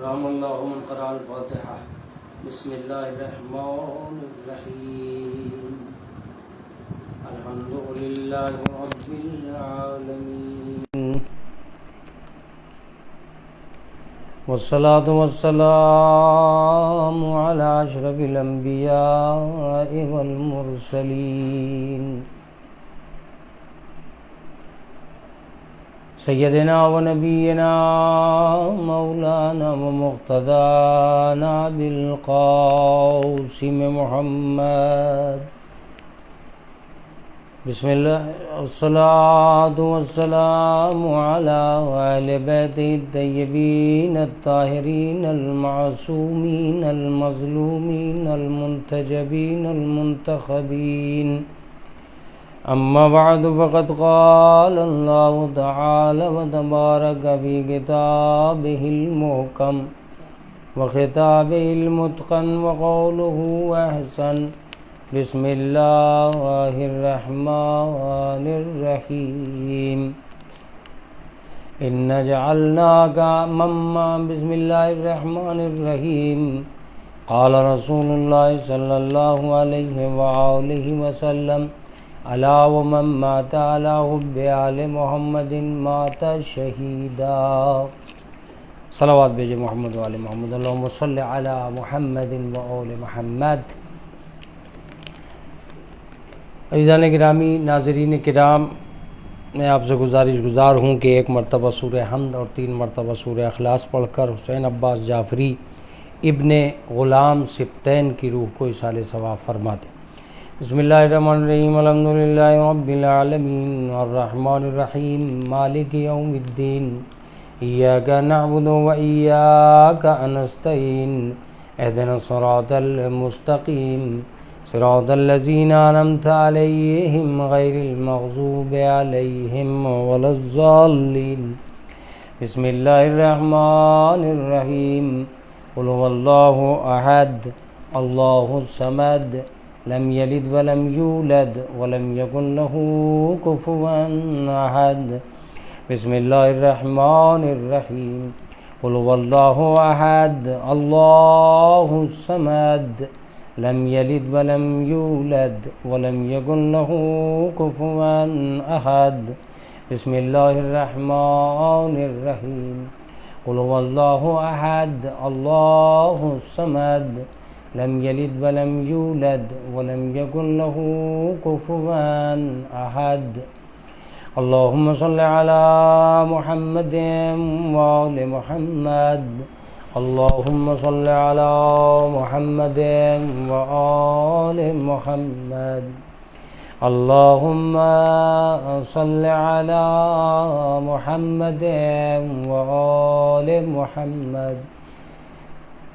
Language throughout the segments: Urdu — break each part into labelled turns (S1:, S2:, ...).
S1: رحم الله من قرأ الفاتحة. بسم الله الرحمن الرحيم. الحمد لله رب العالمين، والصلاة والسلام على أشرف الأنبياء والمرسلين سیدنا و نبینا مولانا و مقتدانا بالقاسم محمد. بسم اللہ والصلاة والسلام على اہل بیت الطیبین الطاہرین المعصومین المظلومین المنتجبین المنتخبین. اما بعد فقد قال اللہ تعالی وتبارک فی کتابہ المحکم وخطابہ المتقن وقولہ احسن. بسم اللہ الرحمن الرحیم. اِنَّا جَعَلْنَاكَ مَمَّا. بسم اللہ الرحمن الرحیم. قال رسول اللہ صلی اللہ علیہ وآلہ وسلم الا ومن مات علی حب آل محمد مات شہیدا. صلوات بھیجے محمد و آل محمد. اللہم صلی علی محمد و آل محمد. عزیزان گرامی، ناظرین کرام، میں آپ سے گزار ہوں کہ ایک مرتبہ سورہ حمد اور 3 مرتبہ سورہ اخلاص پڑھ کر حسین عباس جعفری ابن غلام سبطین کی روح کو ایصال ثواب فرما دیں. بسم اللہ الرحمن الرحیم. الحمدللہ رب العالمین الرحمن الرحیم مالک یوم الدین. ایاک نعبد و ایاک نستعین. اہدنا الصراط المستقیم صراط الذین انعمت علیہم غیر المغضوب علیہم ولا الضالین. بسم اللہ الرحمن الرحیم. قل هو اللہ احد اللہ الصمد لم یلد ولم یولد ولم یکن له کفوا احد. بسم اللہ الرحمن الرحیم. قل هو اللہ احد اللہ الصمد لم یلد ولم یولد ولم یکن له کفوا احد. بسم اللہ الرحمن الرحیم. قل هو اللہ احد اللہ الصمد لم یلد ولم یولد ولم یکن له کفوا احد. اللہم صل علی محمد وآل محمد. اللہم صل علی محمد وآل محمد. اللہم صل علی محمد وآل محمد.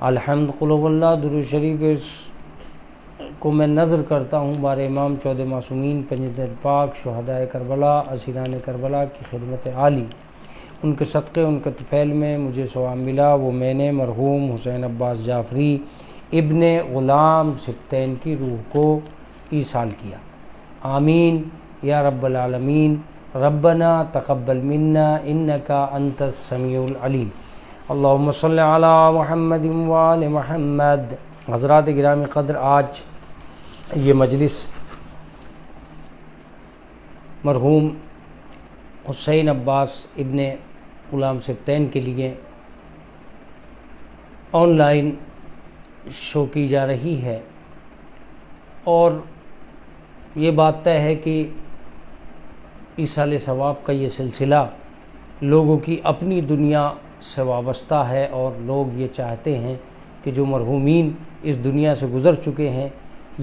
S1: الحمد. قلوب اللہ. درود شریف کو میں نظر کرتا ہوں بار امام چودہ معصومین پنجتر پاک شہداء کربلا اسیران کربلا کی خدمت عالی. ان کے صدقے ان کے طفیل میں مجھے ثواب ملا وہ میں نے مرحوم حسین عباس جعفری ابن غلام سبطین کی روح کو ایصال کیا. آمین یا رب العالمین. ربنا تقبل منا انکا انت السمیع العلیم. اللہم صلی علی محمد وآل محمد. حضرات گرامی قدر، آج یہ مجلس مرحوم حسین عباس ابن غلام سبطین کے لیے آن لائن شو کی جا رہی ہے، اور یہ بات طے ہے کہ ایصال ثواب کا یہ سلسلہ لوگوں کی اپنی دنیا سے وابستہ ہے، اور لوگ یہ چاہتے ہیں کہ جو مرحومین اس دنیا سے گزر چکے ہیں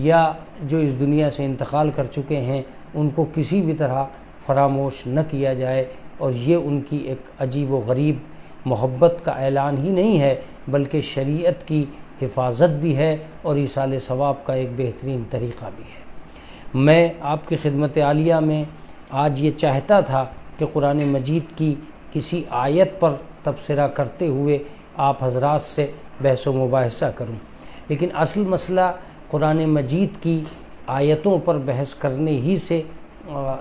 S1: یا جو اس دنیا سے انتقال کر چکے ہیں ان کو کسی بھی طرح فراموش نہ کیا جائے. اور یہ ان کی ایک عجیب و غریب محبت کا اعلان ہی نہیں ہے بلکہ شریعت کی حفاظت بھی ہے اور ایصال ثواب کا ایک بہترین طریقہ بھی ہے. میں آپ کی خدمت عالیہ میں آج یہ چاہتا تھا کہ قرآن مجید کی کسی آیت پر تبصرہ کرتے ہوئے آپ حضرات سے بحث و مباحثہ کروں، لیکن اصل مسئلہ قرآن مجید کی آیتوں پر بحث کرنے ہی سے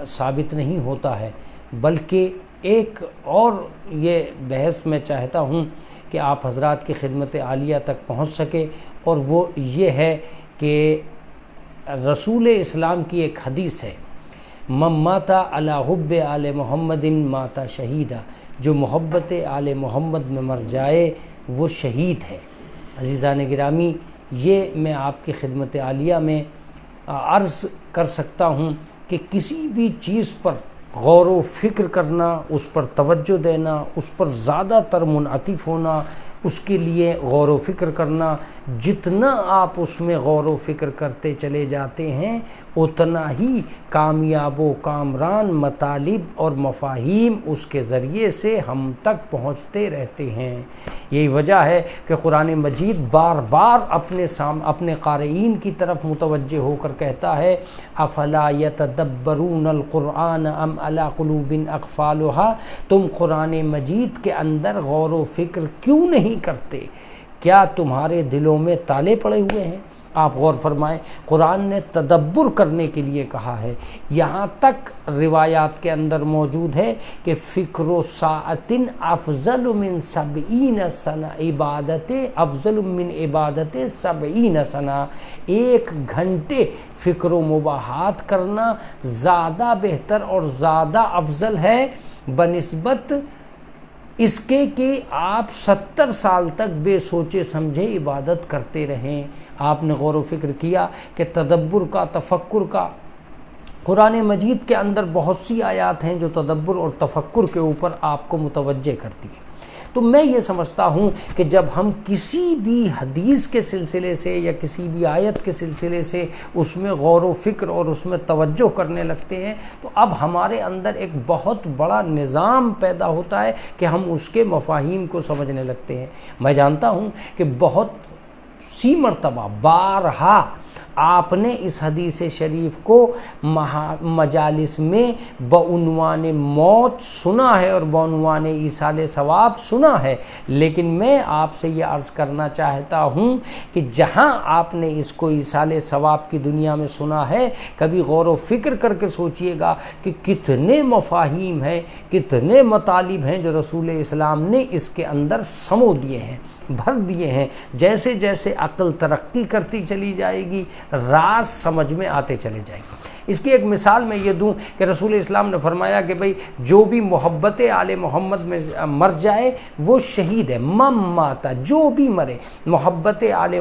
S1: ثابت نہیں ہوتا ہے، بلکہ ایک اور یہ بحث میں چاہتا ہوں کہ آپ حضرات کی خدمت عالیہ تک پہنچ سکے، اور وہ یہ ہے کہ رسول اسلام کی ایک حدیث ہے، من مات علی حب آل محمد مات شہیدہ، جو محبت آل محمد میں مر جائے وہ شہید ہے۔ عزیزان گرامی، یہ میں آپ کی خدمت عالیہ میں عرض کر سکتا ہوں کہ کسی بھی چیز پر غور و فکر کرنا، اس پر توجہ دینا، اس پر زیادہ تر منعطف ہونا، اس کے لیے غور و فکر کرنا، جتنا آپ اس میں غور و فکر کرتے چلے جاتے ہیں اتنا ہی کامیاب و کامران مطالب اور مفاہیم اس کے ذریعے سے ہم تک پہنچتے رہتے ہیں۔ یہی وجہ ہے کہ قرآن مجید بار بار اپنے قارئین کی طرف متوجہ ہو کر کہتا ہے، افلا یتدبرون القرآن ام علی قلوب اقفالها، تم قرآن مجید کے اندر غور و فکر کیوں نہیں کرتے؟ کیا تمہارے دلوں میں تالے پڑے ہوئے ہیں؟ آپ غور فرمائیں، قرآن نے تدبر کرنے کے لیے کہا ہے، یہاں تک روایات کے اندر موجود ہے کہ فکر و ساعت افضل من 70 سنہ، عبادت افضل من عبادت 70 سنہ، 1 گھنٹے فکر و مباحات کرنا زیادہ بہتر اور زیادہ افضل ہے بنسبت اس کے کہ آپ 70 سال تک بے سوچے سمجھے عبادت کرتے رہیں۔ آپ نے غور و فکر کیا کہ تدبر کا، تفکر کا، قرآن مجید کے اندر بہت سی آیات ہیں جو تدبر اور تفکر کے اوپر آپ کو متوجہ کرتی ہیں۔ تو میں یہ سمجھتا ہوں کہ جب ہم کسی بھی حدیث کے سلسلے سے یا کسی بھی آیت کے سلسلے سے اس میں غور و فکر اور اس میں توجہ کرنے لگتے ہیں تو اب ہمارے اندر ایک بہت بڑا نظام پیدا ہوتا ہے کہ ہم اس کے مفاہیم کو سمجھنے لگتے ہیں۔ میں جانتا ہوں کہ بہت سی مرتبہ، بارہا آپ نے اس حدیث شریف کو مجالس میں بعنوان موت سنا ہے اور بعنوان ایصال ثواب سنا ہے، لیکن میں آپ سے یہ عرض کرنا چاہتا ہوں کہ جہاں آپ نے اس کو ایصال ثواب کی دنیا میں سنا ہے، کبھی غور و فکر کر کے سوچئے گا کہ کتنے مفاہیم ہیں، کتنے مطالب ہیں جو رسول اسلام نے اس کے اندر سمو دیے ہیں، بھر دیے ہیں۔ جیسے جیسے عقل ترقی کرتی چلی جائے گی، راز سمجھ میں آتے چلے جائیں گے۔ اس کی ایک مثال میں یہ دوں کہ رسول اسلام نے فرمایا کہ بھئی جو بھی محبت آل محمد میں مر جائے وہ شہید ہے۔ من مات، جو بھی مرے، محبت علی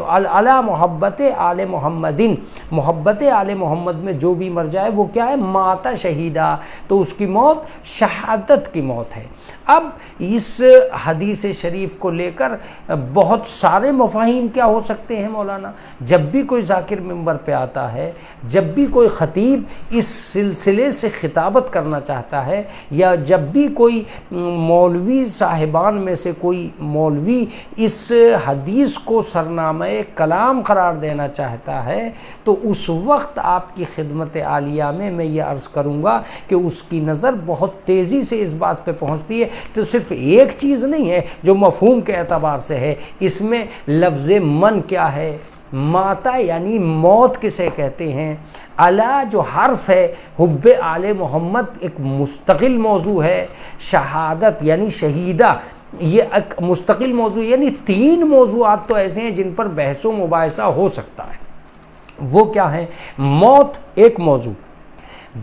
S1: محبت آل محمدin، محبت آل محمد میں جو بھی مر جائے وہ کیا ہے؟ مات شہیدہ، تو اس کی موت شہادت کی موت ہے۔ اب اس حدیث شریف کو لے کر بہت سارے مفاہیم کیا ہو سکتے ہیں مولانا؟ جب بھی کوئی ذاکر منبر پہ آتا ہے، جب بھی کوئی خطیب اس سلسلے سے خطابت کرنا چاہتا ہے، یا جب بھی کوئی مولوی صاحبان میں سے کوئی مولوی اس حدیث کو سرنامہ کلام قرار دینا چاہتا ہے، تو اس وقت آپ کی خدمت عالیہ میں یہ عرض کروں گا کہ اس کی نظر بہت تیزی سے اس بات پہ پہنچتی ہے تو صرف ایک چیز نہیں ہے جو مفہوم کے اعتبار سے ہے، اس میں لفظ من کیا ہے، ماتا یعنی موت کسے کہتے ہیں، علا جو حرف ہے حب آل محمد ایک مستقل موضوع ہے، شہادت یعنی شہیدہ یہ ایک مستقل موضوع، یعنی 3 موضوعات تو ایسے ہیں جن پر بحث و مباحثہ ہو سکتا ہے۔ وہ کیا ہیں؟ موت ایک موضوع،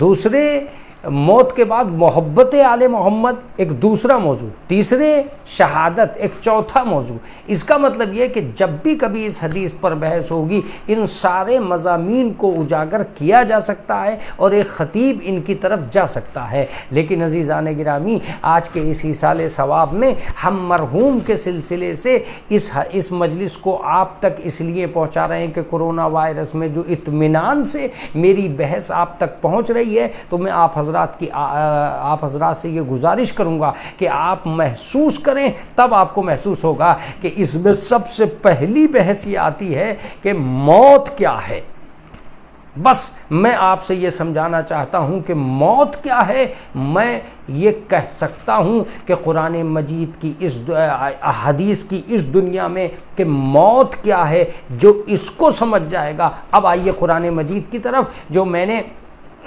S1: دوسرے موت کے بعد محبت آل محمد ایک دوسرا موضوع، تیسرے شہادت ایک چوتھا موضوع۔ اس کا مطلب یہ کہ جب بھی کبھی اس حدیث پر بحث ہوگی ان سارے مضامین کو اجاگر کیا جا سکتا ہے اور ایک خطیب ان کی طرف جا سکتا ہے۔ لیکن عزیزان گرامی، آج کے اس ایصال ثواب میں ہم مرحوم کے سلسلے سے اس مجلس کو آپ تک اس لیے پہنچا رہے ہیں کہ کرونا وائرس میں جو اطمینان سے میری بحث آپ تک پہنچ رہی ہے، تو میں آپ حضرات سے یہ گزارش کروں گا کہ آپ محسوس کریں، تب آپ کو محسوس ہوگا کہ اس میں سب سے پہلی بحث یہ آتی ہے کہ موت کیا ہے۔ بس میں آپ سے یہ سمجھانا چاہتا ہوں کہ موت کیا ہے۔ میں یہ کہہ سکتا ہوں کہ قرآن مجید کی اس حدیث کی اس دنیا میں کہ موت کیا ہے، جو اس کو سمجھ جائے گا۔ اب آئیے قرآن مجید کی طرف، جو میں نے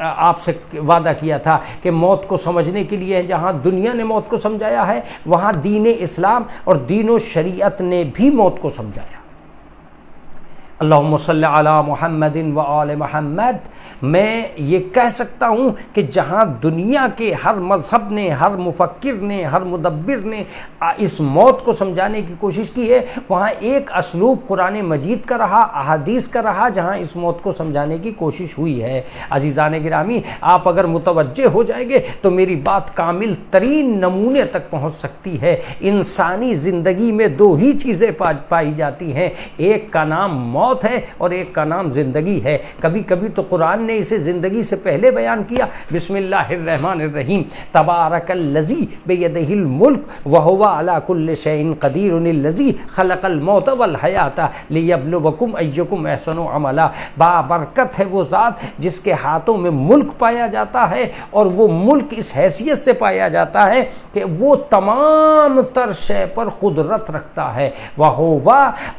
S1: آپ سے وعدہ کیا تھا کہ موت کو سمجھنے کے لیے جہاں دنیا نے موت کو سمجھایا ہے وہاں دین اسلام اور دین و شریعت نے بھی موت کو سمجھایا۔ اللہم صلی علی محمد و آل محمد۔ میں یہ کہہ سکتا ہوں کہ جہاں دنیا کے ہر مذہب نے، ہر مفکر نے، ہر مدبر نے اس موت کو سمجھانے کی کوشش کی ہے، وہاں ایک اسلوب قرآن مجید کا رہا، احادیث کا رہا، جہاں اس موت کو سمجھانے کی کوشش ہوئی ہے۔ عزیزان گرامی، آپ اگر متوجہ ہو جائیں گے تو میری بات کامل ترین نمونے تک پہنچ سکتی ہے۔ انسانی زندگی میں دو ہی چیزیں پائی جاتی ہیں، ایک کا نام موت ہے اور ایک کا نام زندگی ہے۔ کبھی کبھی تو قرآن نے اسے زندگی سے پہلے بیان کیا۔ بسم اللہ الرحمن الرحیم، تبارک الذی بیدہ الملک وہو علی کل شیء قدیر الذی خلق الموت والحیات لیبلوکم ایکم احسن عملا۔ بابرکت ہے وہ ذات جس کے ہاتھوں میں ملک پایا جاتا ہے، اور وہ ملک اس حیثیت سے پایا جاتا ہے کہ وہ تمام تر شے پر قدرت رکھتا ہے۔ وہو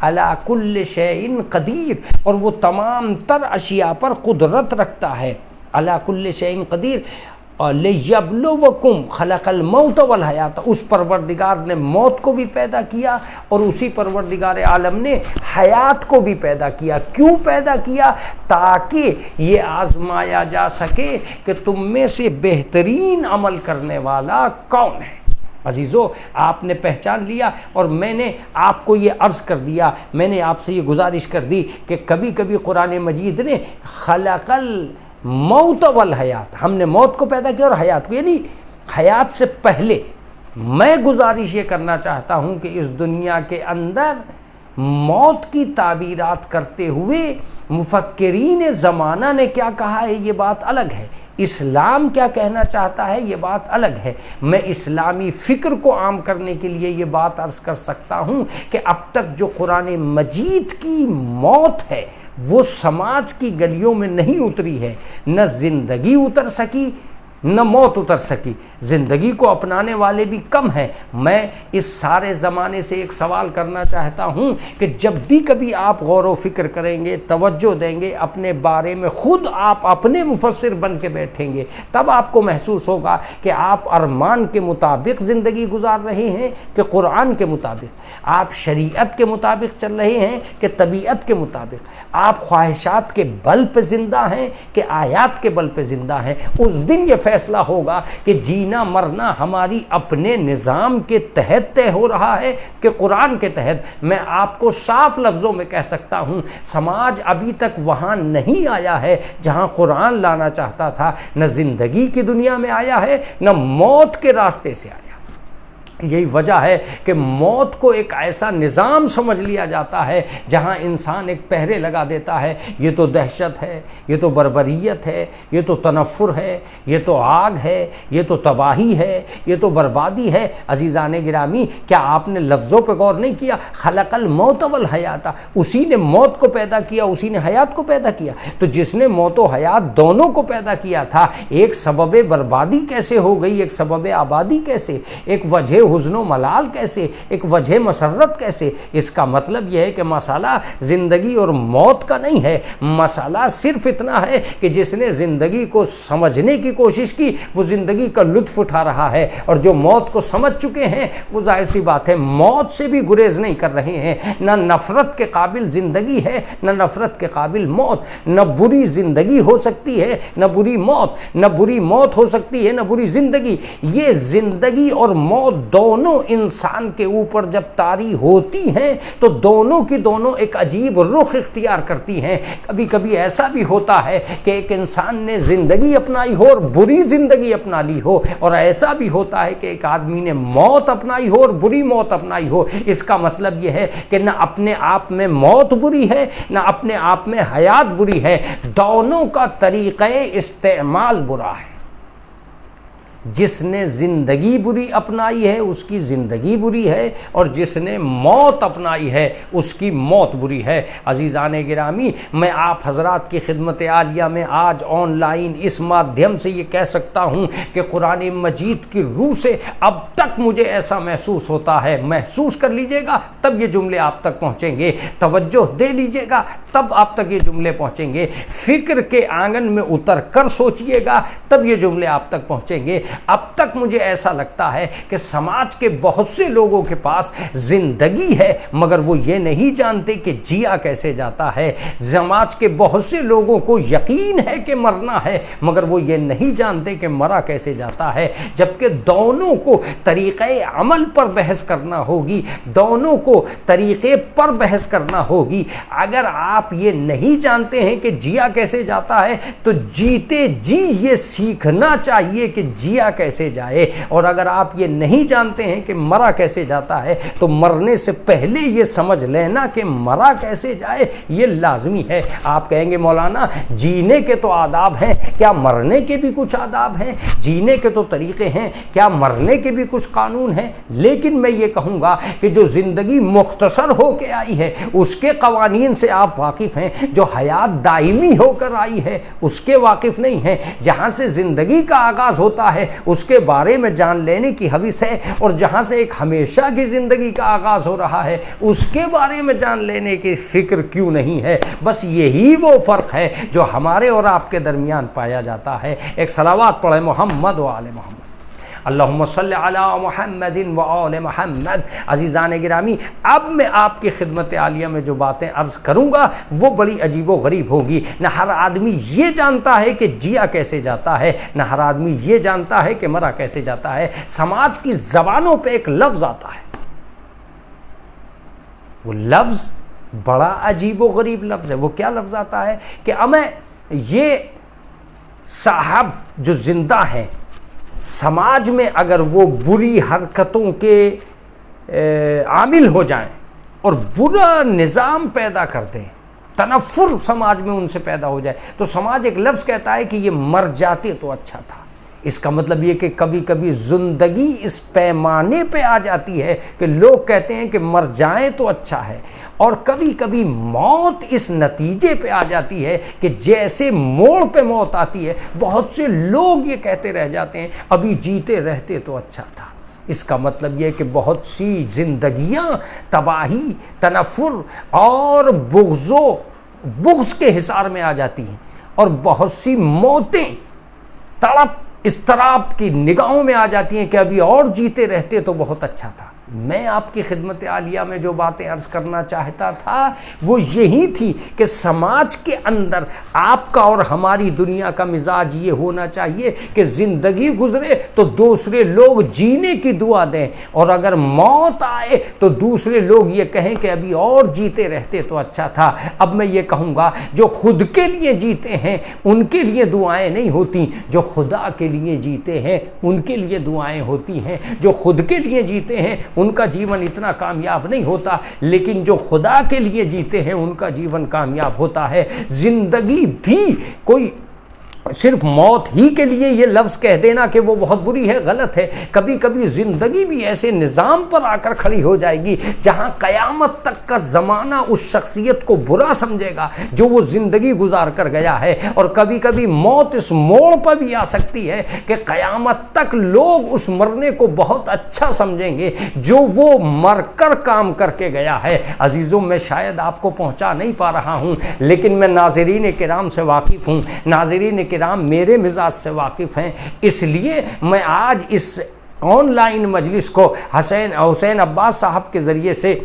S1: علی کل شیء قدیر، اور وہ تمام تر اشیاء پر قدرت رکھتا ہے۔ علی کل شیء قدیر، لیبلوکم خلق الموت والحیات، اس پروردگار نے موت کو بھی پیدا کیا اور اسی پروردگار عالم نے حیات کو بھی پیدا کیا۔ کیوں پیدا کیا؟ تاکہ یہ آزمایا جا سکے کہ تم میں سے بہترین عمل کرنے والا کون ہے۔ عزیزو، آپ نے پہچان لیا، اور میں نے آپ کو یہ عرض کر دیا، میں نے آپ سے یہ گزارش کر دی کہ کبھی کبھی قرآن مجید نے خلق الموت والحیات، ہم نے موت کو پیدا کیا اور حیات کو، یعنی حیات سے پہلے میں گزارش یہ کرنا چاہتا ہوں کہ اس دنیا کے اندر موت کی تعبیرات کرتے ہوئے مفکرین زمانہ نے کیا کہا ہے یہ بات الگ ہے، اسلام کیا کہنا چاہتا ہے یہ بات الگ ہے۔ میں اسلامی فکر کو عام کرنے کے لیے یہ بات عرض کر سکتا ہوں کہ اب تک جو قرآن مجید کی موت ہے وہ سماج کی گلیوں میں نہیں اتری ہے، نہ زندگی اتر سکی نہ موت اتر سکی۔ زندگی کو اپنانے والے بھی کم ہیں۔ میں اس سارے زمانے سے ایک سوال کرنا چاہتا ہوں کہ جب بھی کبھی آپ غور و فکر کریں گے، توجہ دیں گے اپنے بارے میں، خود آپ اپنے مفسر بن کے بیٹھیں گے، تب آپ کو محسوس ہوگا کہ آپ ارمان کے مطابق زندگی گزار رہے ہیں کہ قرآن کے مطابق، آپ شریعت کے مطابق چل رہے ہیں کہ طبیعت کے مطابق، آپ خواہشات کے بل پہ زندہ ہیں کہ آیات کے بل پہ زندہ ہیں۔ اس دن یہ فیصلہ ہوگا کہ جینا مرنا ہماری اپنے نظام کے تحت طے ہو رہا ہے کہ قرآن کے تحت۔ میں آپ کو صاف لفظوں میں کہہ سکتا ہوں، سماج ابھی تک وہاں نہیں آیا ہے جہاں قرآن لانا چاہتا تھا، نہ زندگی کی دنیا میں آیا ہے نہ موت کے راستے سے آیا۔ یہی وجہ ہے کہ موت کو ایک ایسا نظام سمجھ لیا جاتا ہے جہاں انسان ایک پہرے لگا دیتا ہے، یہ تو دہشت ہے، یہ تو بربریت ہے، یہ تو تنفر ہے، یہ تو آگ ہے، یہ تو تباہی ہے، یہ تو بربادی ہے۔ عزیزان گرامی، کیا آپ نے لفظوں پہ غور نہیں کیا؟ خلق الموت والحیات، اسی نے موت کو پیدا کیا، اسی نے حیات کو پیدا کیا۔ تو جس نے موت و حیات دونوں کو پیدا کیا تھا، ایک سبب بربادی کیسے ہو گئی، ایک سبب آبادی کیسے، ایک وجہ حزن و ملال کیسے، ایک وجہ مسرت کیسے؟ اس کا مطلب یہ ہے کہ مسئلہ زندگی اور موت کا نہیں ہے، مسئلہ صرف اتنا ہے کہ جس نے زندگی کو سمجھنے کی کوشش کی وہ زندگی کا لطف اٹھا رہا ہے، اور جو موت کو سمجھ چکے ہیں وہ ظاہر سی بات ہے موت سے بھی گریز نہیں کر رہے ہیں۔ نہ نفرت کے قابل زندگی ہے نہ نفرت کے قابل موت، نہ بری زندگی ہو سکتی ہے نہ بری موت، نہ بری موت ہو سکتی ہے نہ بری زندگی۔ یہ زندگی اور موت دونوں انسان کے اوپر جب طاری ہوتی ہیں تو دونوں کی دونوں ایک عجیب رخ اختیار کرتی ہیں۔ کبھی کبھی ایسا بھی ہوتا ہے کہ ایک انسان نے زندگی اپنائی ہو اور بری زندگی اپنا لی ہو، اور ایسا بھی ہوتا ہے کہ ایک آدمی نے موت اپنائی ہو اور بری موت اپنائی ہو۔ اس کا مطلب یہ ہے کہ نہ اپنے آپ میں موت بری ہے نہ اپنے آپ میں حیات بری ہے، دونوں کا طریقہ استعمال برا ہے۔ جس نے زندگی بری اپنائی ہے اس کی زندگی بری ہے، اور جس نے موت اپنائی ہے اس کی موت بری ہے۔ عزیزان گرامی، میں آپ حضرات کی خدمت عالیہ میں آج آن لائن اس مادھیم سے یہ کہہ سکتا ہوں کہ قرآن مجید کی روح سے اب تک مجھے ایسا محسوس ہوتا ہے، محسوس کر لیجئے گا تب یہ جملے آپ تک پہنچیں گے، توجہ دے لیجئے گا تب آپ تک یہ جملے پہنچیں گے، فکر کے آنگن میں اتر کر سوچئے گا تب یہ جملے آپ تک پہنچیں گے۔ اب تک مجھے ایسا لگتا ہے کہ سماج کے بہت سے لوگوں کے پاس زندگی ہے مگر وہ یہ نہیں جانتے کہ جیا کیسے جاتا ہے، سماج کے بہت سے لوگوں کو یقین ہے کہ مرنا ہے مگر وہ یہ نہیں جانتے کہ مرا کیسے جاتا ہے، جبکہ دونوں کو طریقہ عمل پر بحث کرنا ہوگی، دونوں کو طریقے پر بحث کرنا ہوگی۔ اگر آپ یہ نہیں جانتے ہیں کہ جیا کیسے جاتا ہے تو جیتے جی یہ سیکھنا چاہیے کہ جیا کیسے جائے، اور اگر آپ یہ نہیں جانتے ہیں کہ مرا کیسے جاتا ہے تو مرنے سے پہلے یہ سمجھ لینا کہ مرا کیسے جائے یہ لازمی ہے۔ آپ کہیں گے مولانا جینے کے تو آداب ہیں، کیا مرنے کے بھی کچھ آداب ہیں؟ جینے کے تو طریقے ہیں، کیا مرنے کے بھی کچھ قانون ہیں؟ لیکن میں یہ کہوں گا کہ جو زندگی مختصر ہو کے آئی ہے اس کے قوانین سے آپ واقف ہیں، جو حیات دائمی ہو کر آئی ہے اس کے واقف نہیں ہیں، جہاں سے زندگی کا آغاز ہوتا ہے اس کے بارے میں جان لینے کی ہوس ہے، اور جہاں سے ایک ہمیشہ کی زندگی کا آغاز ہو رہا ہے اس کے بارے میں جان لینے کی فکر کیوں نہیں ہے؟ بس یہی وہ فرق ہے جو ہمارے اور آپ کے درمیان پایا جاتا ہے۔ ایک صلوات پڑھیں محمد و آل محمد۔ اللہم صلی علی محمد و آل محمد۔ عزیزان گرامی، اب میں آپ کی خدمت عالیہ میں جو باتیں عرض کروں گا وہ بڑی عجیب و غریب ہوگی۔ نہ ہر آدمی یہ جانتا ہے کہ جیا کیسے جاتا ہے، نہ ہر آدمی یہ جانتا ہے کہ مرا کیسے جاتا ہے۔ سماج کی زبانوں پہ ایک لفظ آتا ہے، وہ لفظ بڑا عجیب و غریب لفظ ہے۔ وہ کیا لفظ آتا ہے کہ ہمیں یہ صاحب جو زندہ ہیں سماج میں اگر وہ بری حرکتوں کے عامل ہو جائیں اور برا نظام پیدا کر دیں، تنفر سماج میں ان سے پیدا ہو جائے، تو سماج ایک لفظ کہتا ہے کہ یہ مر جاتے تو اچھا تھا۔ اس کا مطلب یہ کہ کبھی کبھی زندگی اس پیمانے پہ آ جاتی ہے کہ لوگ کہتے ہیں کہ مر جائیں تو اچھا ہے، اور کبھی کبھی موت اس نتیجے پہ آ جاتی ہے کہ جیسے موڑ پہ موت آتی ہے بہت سے لوگ یہ کہتے رہ جاتے ہیں ابھی جیتے رہتے تو اچھا تھا۔ اس کا مطلب یہ کہ بہت سی زندگیاں تباہی، تنفر اور بغض کے حصار میں آ جاتی ہیں، اور بہت سی موتیں تڑپ اضطراب کی نگاہوں میں آ جاتی ہیں کہ ابھی اور جیتے رہتے تو بہت اچھا تھا۔ میں آپ کی خدمت عالیہ میں جو باتیں عرض کرنا چاہتا تھا وہ یہی تھی کہ سماج کے اندر آپ کا اور ہماری دنیا کا مزاج یہ ہونا چاہیے کہ زندگی گزرے تو دوسرے لوگ جینے کی دعا دیں، اور اگر موت آئے تو دوسرے لوگ یہ کہیں کہ ابھی اور جیتے رہتے تو اچھا تھا۔ اب میں یہ کہوں گا جو خود کے لیے جیتے ہیں ان کے لیے دعائیں نہیں ہوتی، جو خدا کے لیے جیتے ہیں ان کے لیے دعائیں ہوتی ہیں۔ جو خود کے لیے جیتے ہیں ان کا جیون اتنا کامیاب نہیں ہوتا، لیکن جو خدا کے لیے جیتے ہیں ان کا جیون کامیاب ہوتا ہے۔ زندگی بھی کوئی صرف موت ہی کے لیے یہ لفظ کہہ دینا کہ وہ بہت بری ہے غلط ہے۔ کبھی کبھی زندگی بھی ایسے نظام پر آ کر کھڑی ہو جائے گی جہاں قیامت تک کا زمانہ اس شخصیت کو برا سمجھے گا جو وہ زندگی گزار کر گیا ہے، اور کبھی کبھی موت اس موڑ پر بھی آ سکتی ہے کہ قیامت تک لوگ اس مرنے کو بہت اچھا سمجھیں گے جو وہ مر کر کام کر کے گیا ہے۔ عزیزوں، میں شاید آپ کو پہنچا نہیں پا رہا ہوں لیکن میں ناظرین کرام سے واقف ہوں، ناظرین کرام میرے مزاج سے واقف ہیں، اس لیے میں آج اس آن لائن مجلس کو حسین عباس صاحب کے ذریعے سے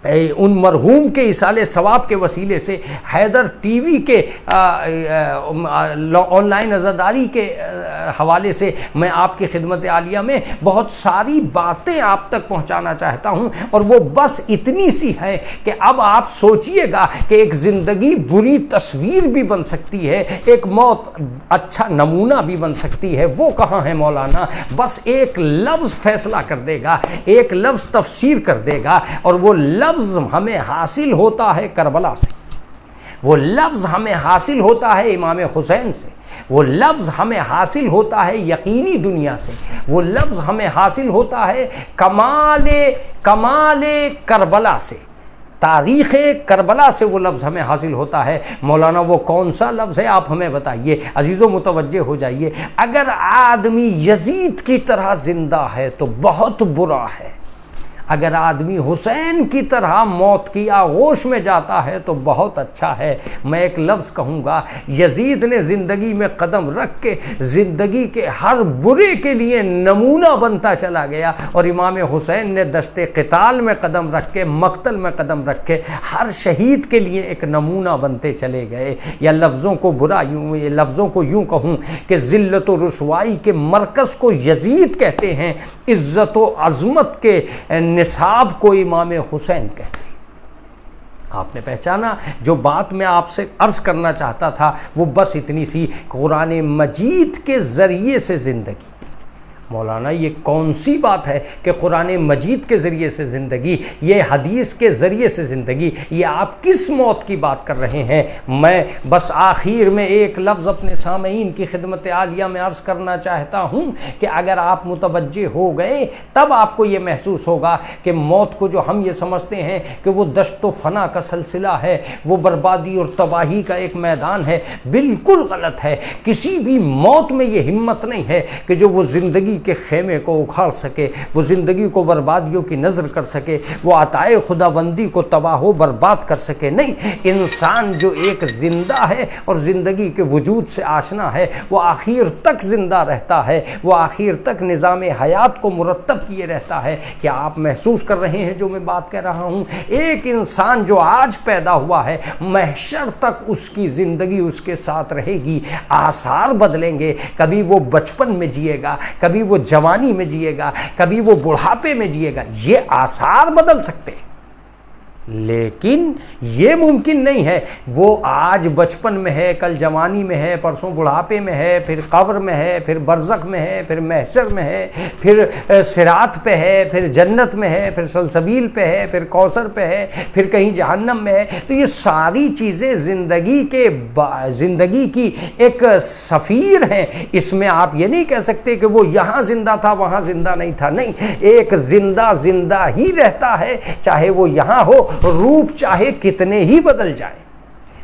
S1: ان مرحوم کے ایصال ثواب کے وسیلے سے حیدر ٹی وی کے آن لائن عزاداری کے حوالے سے میں آپ کی خدمت عالیہ میں بہت ساری باتیں آپ تک پہنچانا چاہتا ہوں، اور وہ بس اتنی سی ہے کہ اب آپ سوچئے گا کہ ایک زندگی بری تصویر بھی بن سکتی ہے، ایک موت اچھا نمونہ بھی بن سکتی ہے۔ وہ کہاں ہے مولانا؟ بس ایک لفظ فیصلہ کر دے گا، ایک لفظ تفسیر کر دے گا، اور وہ لفظ ہمیں حاصل ہوتا ہے کربلا سے۔ وہ لفظ ہمیں حاصل ہوتا ہے امام حسین سے، وہ لفظ ہمیں حاصل ہوتا ہے یقینی دنیا سے، وہ لفظ ہمیں حاصل ہوتا ہے کمال کربلا سے، تاریخ کربلا سے وہ لفظ ہمیں حاصل ہوتا ہے۔ مولانا وہ کون سا لفظ ہے آپ ہمیں بتائیے۔ عزیزو متوجہ ہو جائیے، اگر آدمی یزید کی طرح زندہ ہے تو بہت برا ہے، اگر آدمی حسین کی طرح موت کی آغوش میں جاتا ہے تو بہت اچھا ہے۔ میں ایک لفظ کہوں گا، یزید نے زندگی میں قدم رکھ کے زندگی کے ہر برے کے لیے نمونہ بنتا چلا گیا، اور امام حسین نے دشت قتال میں قدم رکھ کے، مقتل میں قدم رکھ کے ہر شہید کے لیے ایک نمونہ بنتے چلے گئے۔ یا لفظوں کو یوں کہوں کہ ذلت و رسوائی کے مرکز کو یزید کہتے ہیں، عزت و عظمت کے نصاب کو امام حسین کہتے ہیں۔ آپ نے پہچانا؟ جو بات میں آپ سے عرض کرنا چاہتا تھا وہ بس اتنی سی، قرآن مجید کے ذریعے سے زندگی۔ مولانا یہ کون سی بات ہے کہ قرآن مجید کے ذریعے سے زندگی، یہ حدیث کے ذریعے سے زندگی، یہ آپ کس موت کی بات کر رہے ہیں؟ میں بس آخر میں ایک لفظ اپنے سامعین کی خدمت عالیہ میں عرض کرنا چاہتا ہوں کہ اگر آپ متوجہ ہو گئے تب آپ کو یہ محسوس ہوگا کہ موت کو جو ہم یہ سمجھتے ہیں کہ وہ دشت و فنا کا سلسلہ ہے، وہ بربادی اور تباہی کا ایک میدان ہے، بالکل غلط ہے۔ کسی بھی موت میں یہ ہمت نہیں ہے کہ جو وہ زندگی کے خیمے کو اکھاڑ سکے، وہ زندگی کو بربادیوں کی نظر کر سکے، وہ عطائے خداوندی کو تباہ و برباد کر سکے۔ نہیں، انسان جو ایک زندہ ہے اور زندگی کے وجود سے آشنا ہے، وہ آخر تک زندہ رہتا ہے، وہ آخر تک نظام حیات کو مرتب کیے رہتا ہے۔ کیا آپ محسوس کر رہے ہیں جو میں بات کہہ رہا ہوں؟ ایک انسان جو آج پیدا ہوا ہے، محشر تک اس کی زندگی اس کے ساتھ رہے گی، آثار بدلیں گے۔ کبھی وہ بچپن میں جیے گا، کبھی وہ جوانی میں جیے گا، کبھی وہ بڑھاپے میں جیے گا، یہ آثار بدل سکتے ہیں، لیکن یہ ممکن نہیں ہے وہ آج بچپن میں ہے، کل جوانی میں ہے، پرسوں بڑھاپے میں ہے، پھر قبر میں ہے، پھر برزخ میں ہے، پھر محشر میں ہے، پھر صراط پہ ہے، پھر جنت میں ہے، پھر سلسبیل پہ ہے، پھر کوثر پہ ہے، پھر کہیں جہنم میں ہے۔ تو یہ ساری چیزیں زندگی کی ایک سفیر ہیں۔ اس میں آپ یہ نہیں کہہ سکتے کہ وہ یہاں زندہ تھا وہاں زندہ نہیں تھا، نہیں، ایک زندہ ہی رہتا ہے، چاہے وہ یہاں ہو، روپ چاہے کتنے ہی بدل جائیں،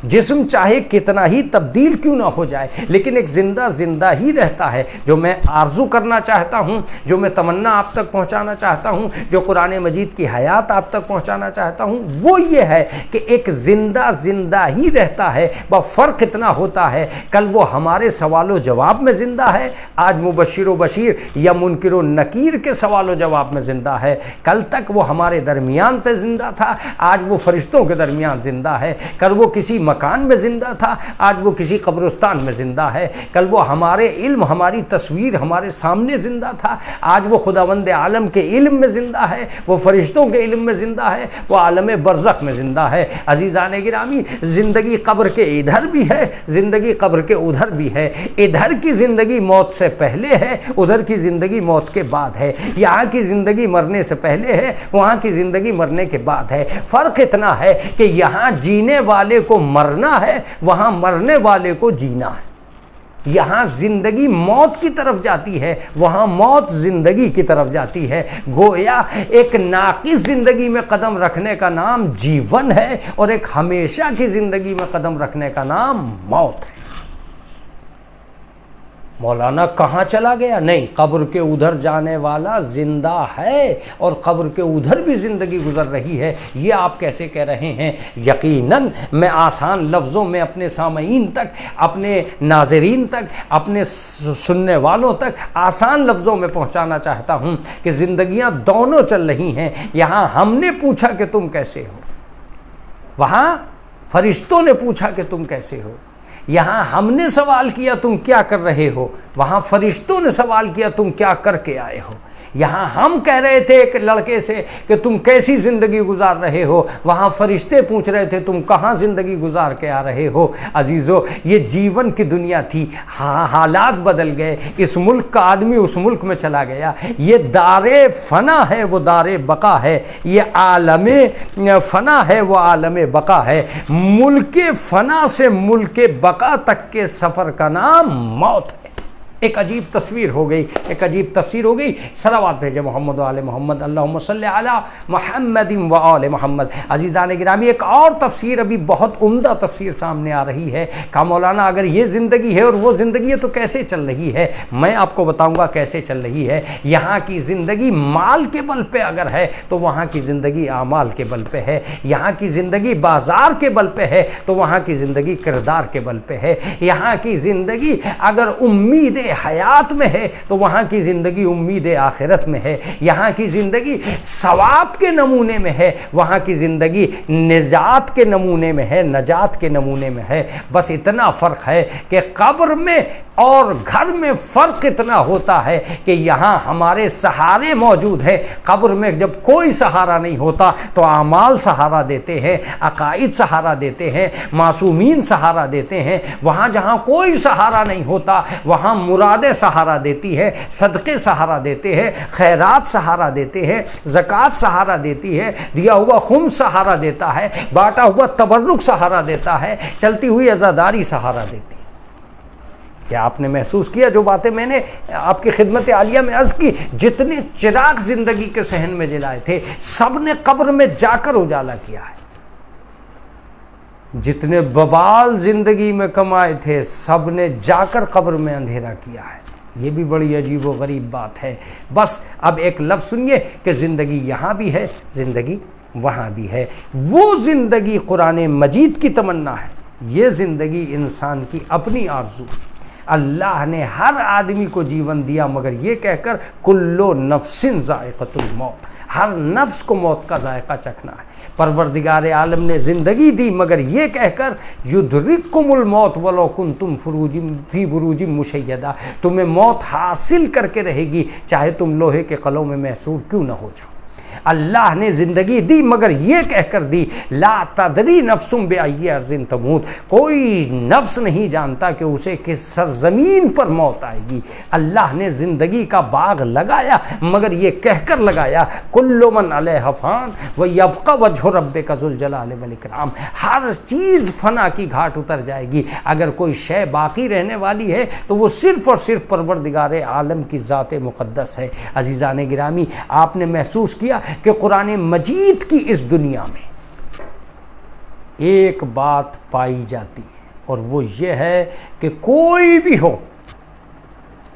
S1: جسم چاہے کتنا ہی تبدیل کیوں نہ ہو جائے، لیکن ایک زندہ ہی رہتا ہے۔ جو میں آرزو کرنا چاہتا ہوں، جو میں تمنا آپ تک پہنچانا چاہتا ہوں، جو قرآن مجید کی حیات آپ تک پہنچانا چاہتا ہوں، وہ یہ ہے کہ ایک زندہ ہی رہتا ہے۔ فرق اتنا ہوتا ہے، کل وہ ہمارے سوال و جواب میں زندہ ہے، آج مبشر و بشیر یا منکر و نکیر کے سوال و جواب میں زندہ ہے۔ کل تک وہ ہمارے درمیان پہ زندہ تھا، آج وہ فرشتوں کے درمیان زندہ ہے۔ کل وہ کسی مکان میں زندہ تھا، آج وہ کسی قبرستان میں زندہ ہے۔ کل وہ ہمارے علم، ہماری تصویر ہمارے سامنے زندہ تھا، آج وہ خداوند عالم کے علم میں زندہ ہے، وہ فرشتوں کے علم میں زندہ ہے، وہ عالم برزخ میں زندہ ہے۔ عزیزان گرامی، زندگی قبر کے ادھر بھی ہے، زندگی قبر کے ادھر بھی ہے۔ ادھر کی زندگی موت سے پہلے ہے، ادھر کی زندگی موت کے بعد ہے۔ یہاں کی زندگی مرنے سے پہلے ہے، وہاں کی زندگی مرنے کے بعد ہے۔ فرق اتنا ہے کہ یہاں جینے والے کو مرنا ہے، وہاں مرنے والے کو جینا ہے۔ یہاں زندگی موت کی طرف جاتی ہے، وہاں موت زندگی کی طرف جاتی ہے۔ گویا ایک ناقص زندگی میں قدم رکھنے کا نام جیون ہے، اور ایک ہمیشہ کی زندگی میں قدم رکھنے کا نام موت ہے۔ مولانا کہاں چلا گیا؟ نہیں، قبر کے ادھر جانے والا زندہ ہے، اور قبر کے ادھر بھی زندگی گزر رہی ہے۔ یہ آپ کیسے کہہ رہے ہیں؟ یقیناً میں آسان لفظوں میں اپنے سامعین تک، اپنے ناظرین تک، اپنے سننے والوں تک آسان لفظوں میں پہنچانا چاہتا ہوں کہ زندگیاں دونوں چل رہی ہیں۔ یہاں ہم نے پوچھا کہ تم کیسے ہو، وہاں فرشتوں نے پوچھا کہ تم کیسے ہو۔ یہاں ہم نے سوال کیا تم کیا کر رہے ہو، وہاں فرشتوں نے سوال کیا تم کیا کر کے آئے ہو۔ یہاں ہم کہہ رہے تھے ایک لڑکے سے کہ تم کیسی زندگی گزار رہے ہو، وہاں فرشتے پوچھ رہے تھے تم کہاں زندگی گزار کے آ رہے ہو۔ عزیزو یہ جیون کی دنیا تھی، حالات بدل گئے، اس ملک کا آدمی اس ملک میں چلا گیا، یہ دار فنا ہے وہ دار بقا ہے، یہ عالم فنا ہے وہ عالم بقا ہے۔ ملک فنا سے ملک بقا تک کے سفر کا نام موت ہے۔ ایک عجیب تصویر ہو گئی، ایک عجیب تفسیر ہو گئی۔ صلوات بھیجے محمد و آل محمد، اللہم صلی علی محمد و آل محمد۔ عزیزان گرامی ایک اور تفسیر ابھی بہت عمدہ تفسیر سامنے آ رہی ہے، کہا مولانا اگر یہ زندگی ہے اور وہ زندگی ہے تو کیسے چل رہی ہے؟ میں آپ کو بتاؤں گا کیسے چل رہی ہے۔ یہاں کی زندگی مال کے بل پہ اگر ہے تو وہاں کی زندگی اعمال کے بل پہ ہے، یہاں کی زندگی بازار کے بل پہ ہے تو وہاں کی زندگی کردار کے بل پہ ہے، یہاں کی زندگی اگر امید حیات میں ہے تو وہاں کی زندگی امید آخرت میں ہے، یہاں کی زندگی ثواب کے نمونے میں ہے، وہاں کی زندگی نجات کے نمونے میں ہے، نجات کے نمونے میں ہے۔ بس اتنا فرق ہے کہ قبر میں اور گھر میں فرق اتنا ہوتا ہے کہ یہاں ہمارے سہارے موجود ہیں، قبر میں جب کوئی سہارا نہیں ہوتا تو اعمال سہارا دیتے ہیں، عقائد سہارا دیتے ہیں، معصومین سہارا دیتے ہیں۔ وہاں جہاں کوئی سہارا نہیں ہوتا وہاں مرادیں سہارا دیتی ہے، صدقے سہارا دیتے ہیں، خیرات سہارا دیتے ہیں، زکوٰۃ سہارا دیتی ہے، دیا ہوا خمس سہارا دیتا ہے، بانٹا ہوا تبرک سہارا دیتا ہے، چلتی ہوئی عزاداری سہارا دیتی ہے۔ کیا آپ نے محسوس کیا جو باتیں میں نے آپ کی خدمت عالیہ میں عرض کی؟ جتنے چراغ زندگی کے صحن میں جلائے تھے سب نے قبر میں جا کر اجالا کیا ہے، جتنے ببال زندگی میں کمائے تھے سب نے جا کر قبر میں اندھیرا کیا ہے۔ یہ بھی بڑی عجیب و غریب بات ہے۔ بس اب ایک لفظ سنیے کہ زندگی یہاں بھی ہے، زندگی وہاں بھی ہے۔ وہ زندگی قرآن مجید کی تمنا ہے، یہ زندگی انسان کی اپنی آرزو ہے۔ اللہ نے ہر آدمی کو جیون دیا مگر یہ کہہ کر کلو نفس ذائقۃ الموت، ہر نفس کو موت کا ذائقہ چکھنا ہے۔ پروردگار عالم نے زندگی دی مگر یہ کہہ کر یدرککم الموت ولو کنتم فی بروج مشیدہ، تمہیں موت حاصل کر کے رہے گی چاہے تم لوہے کے قلعوں میں محصور کیوں نہ ہو جاؤ۔ اللہ نے زندگی دی مگر یہ کہہ کر دی لا تدری نفس بأی ارض تموت، کوئی نفس نہیں جانتا کہ اسے کس سرزمین پر موت آئے گی۔ اللہ نے زندگی کا باغ لگایا مگر یہ کہہ کر لگایا کل من علیہا فان ویبقی وجہ ربک ذو الجلال والاکرام، ہر چیز فنا کی گھاٹ اتر جائے گی، اگر کوئی شے باقی رہنے والی ہے تو وہ صرف اور صرف پروردگار عالم کی ذات مقدس ہے۔ عزیزان گرامی آپ نے محسوس کیا کہ قرآن مجید کی اس دنیا میں ایک بات پائی جاتی ہے اور وہ یہ ہے کہ کوئی بھی ہو